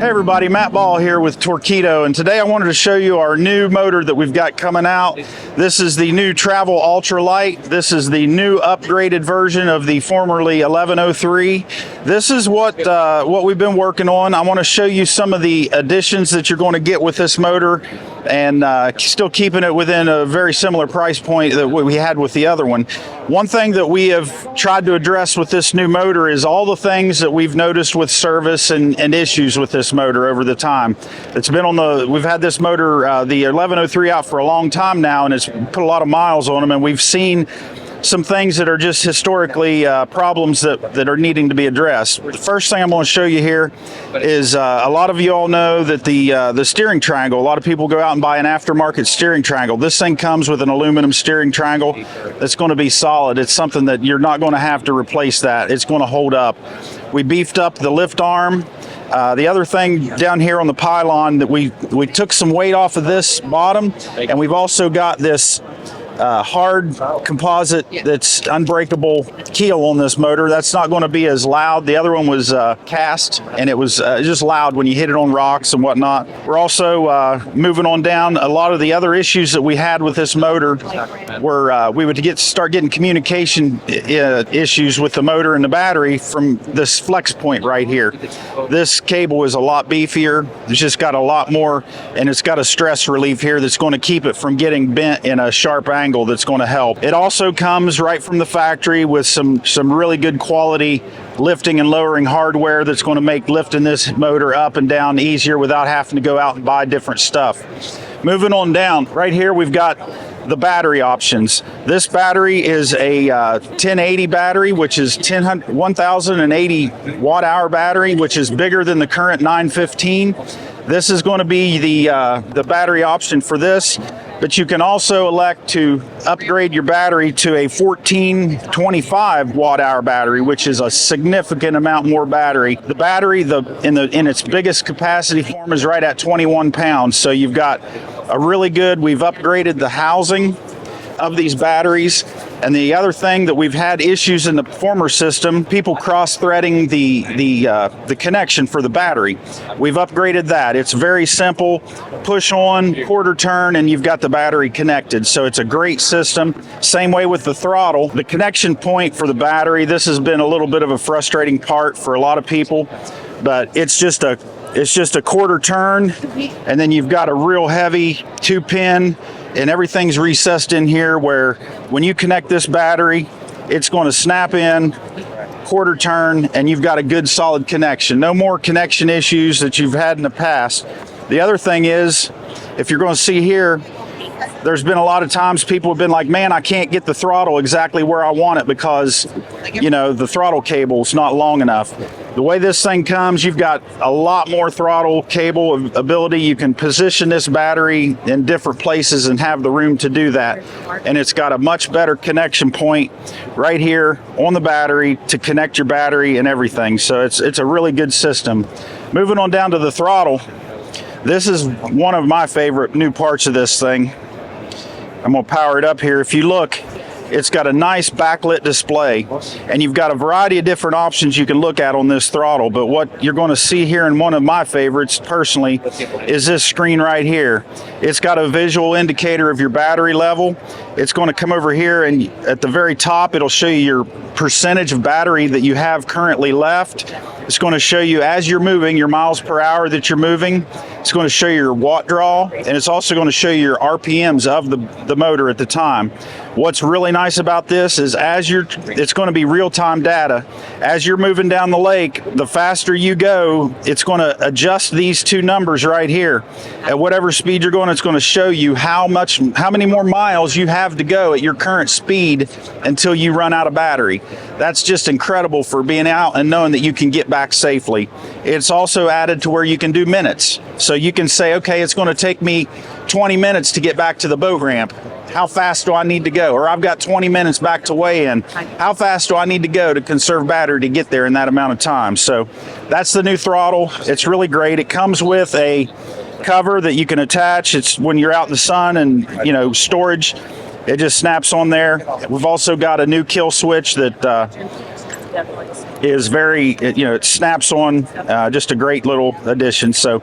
Hey everybody, Matt Ball here with Torqeedo, and today I wanted to show you our new motor that we've got coming out. This is the new Torqeedo Ultralight. This is the new upgraded version of the formerly 1103. This is what we've been working on. I want to show you some of the additions that you're going to get with this motor, and still keeping it within a very similar price point that we had with the other one. One thing that we have tried to address with this new motor is all the things that we've noticed with service and issues with this motor over the time. It's been on we've had this motor, the 1103, out for a long time now, and it's put a lot of miles on them, and we've seen some things that are just historically problems that are needing to be addressed. The first thing I'm going to show you here is a lot of you all know that the steering triangle, a lot of people go out and buy an aftermarket steering triangle. This thing comes with an aluminum steering triangle that's going to be solid. It's something that you're not going to have to replace that. It's going to hold up. We beefed up the lift arm. The other thing down here on the pylon, that we took some weight off of this bottom, and we've also got this hard composite that's unbreakable keel on this motor. That's not going to be as loud. The other one was cast, and it was just loud when you hit it on rocks and whatnot. We're also moving on down. A lot of the other issues that we had with this motor were we would start getting communication issues with the motor and the battery from this flex point right here. This cable is a lot beefier. It's just got a lot more, and it's got a stress relief here that's going to keep it from getting bent in a sharp angle. That's going to help. It also comes right from the factory with some really good quality lifting and lowering hardware that's going to make lifting this motor up and down easier without having to go out and buy different stuff. Moving on down, right here we've got the battery options. This battery is a 1080 battery, which is 1080 watt hour battery, which is bigger than the current 915. This is going to be the battery option for this, but you can also elect to upgrade your battery to a 1425 watt hour battery, which is a significant amount more battery. The battery in its biggest capacity form is right at 21 pounds. So you've got a really good, we've upgraded the housing of these batteries. And the other thing that we've had issues in the former system, people cross-threading the connection for the battery. We've upgraded that. It's very simple. Push on, quarter turn, and you've got the battery connected. So it's a great system. Same way with the throttle. The connection point for the battery, this has been a little bit of a frustrating part for a lot of people, but it's just a quarter turn, and then you've got a real heavy 2-pin, and everything's recessed in here where when you connect this battery, it's going to snap in, quarter turn, and you've got a good solid connection. No more connection issues that you've had in the past. The other thing is, if you're going to see here, there's been a lot of times people have been like, man, I can't get the throttle exactly where I want it because, you know, the throttle cable's not long enough. The way this thing comes, you've got a lot more throttle cable ability. You can position this battery in different places and have the room to do that. And it's got a much better connection point right here on the battery to connect your battery and everything. So it's a really good system. Moving on down to the throttle. This is one of my favorite new parts of this thing. I'm going to power it up here. If you look, it's got a nice backlit display, and you've got a variety of different options you can look at on this throttle. But what you're going to see here, in one of my favorites personally, is this screen right here. It's got a visual indicator of your battery level. It's going to come over here, and at the very top, it'll show you your percentage of battery that you have currently left. It's going to show you as you're moving, your miles per hour that you're moving. It's going to show you your watt draw, and it's also going to show you your RPMs of the motor at the time. What's really nice about this is it's going to be real-time data. As you're moving down the lake, the faster you go, it's going to adjust these two numbers right here. At whatever speed you're going, it's going to show you how many more miles you have to go at your current speed until you run out of battery. That's just incredible for being out and knowing that you can get back safely. It's also added to where you can do minutes. So you can say, okay, it's going to take me 20 minutes to get back to the boat ramp. How fast do I need to go? Or I've got 20 minutes back to weigh in. How fast do I need to go to conserve battery to get there in that amount of time? So that's the new throttle. It's really great. It comes with a cover that you can attach. It's when you're out in the sun and, you know, storage, it just snaps on there. We've also got a new kill switch that is very, it snaps on, just a great little addition. So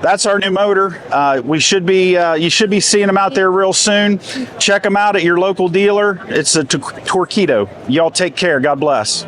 that's our new motor. You should be seeing them out there real soon. Check them out at your local dealer. It's a Torqeedo. Y'all take care. God bless.